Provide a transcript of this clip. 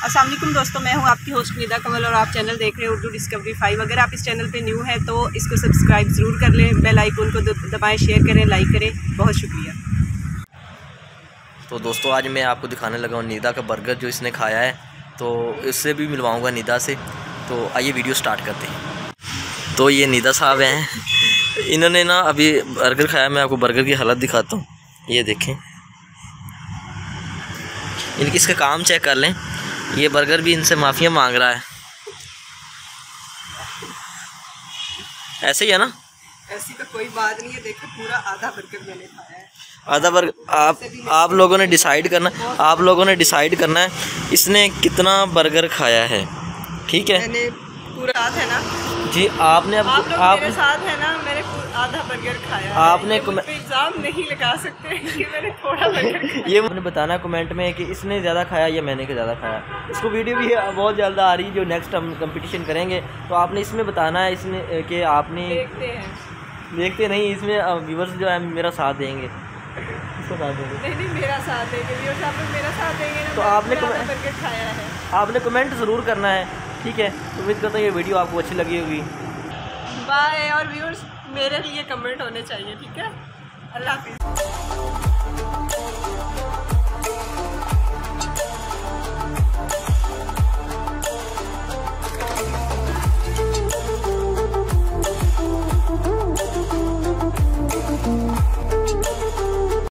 अस्सलाम वालेकुम दोस्तों, मैं हूं आपकी होस्ट निदा कमल और आप चैनल देख रहे हैं उर्दू डिस्कवरी 5। अगर आप इस चैनल पे न्यू हैं तो इसको सब्सक्राइब ज़रूर कर लें, बेल आइकन को दबाएं, शेयर करें, लाइक करें। बहुत शुक्रिया। तो दोस्तों आज मैं आपको दिखाने लगा हूँ निदा का बर्गर जो इसने खाया है, तो इससे भी मिलवाऊँगा निदा से। तो आइए वीडियो स्टार्ट करते हैं। तो ये निदा साहब हैं, इन्होंने ना अभी बर्गर खाया। मैं आपको बर्गर की हालत दिखाता हूँ, ये देखें। इनकी इसका काम चेक कर लें। ये बर्गर भी इनसे माफ़िया मांग रहा है। ऐसे ही है ना? ऐसी तो कोई बात नहीं है। देखो पूरा आधा बर्गर मैंने खाया है। आधा बर्गर आप लोगों ने डिसाइड करना, आप लोगों ने डिसाइड करना है इसने कितना बर्गर खाया है। ठीक है, मैंने पूरा साथ है ना जी। आपने अब आप मेरे साथ है ना, मैंने आधा बर्गर खाया है। आपने इल्ज़ाम नहीं लगा सकते कि मैंने थोड़ा बर्गर खाया। ये आपने बताना कमेंट में कि इसने ज़्यादा खाया या मैंने ज़्यादा खाया। इसको वीडियो भी बहुत जल्द आ रही है जो नेक्स्ट हम कंपटीशन करेंगे, तो आपने इसमें बताना है इसमें कि आपने देखते नहीं, इसमें व्यूअर्स जो है मेरा साथ देंगे। इसको साथ देंगे? नहीं, मेरा साथ देंगे। व्यूअर्स आप लोग मेरा साथ देंगे ना। तो आपने बर्गर खाया है, आपने कमेंट ज़रूर करना है। ठीक है, उम्मीद करता हूँ ये वीडियो आपको अच्छी लगी होगी। बाय। और व्यूअर्स मेरे लिए कमेंट होने चाहिए। ठीक है, अल्लाह हाफिज़।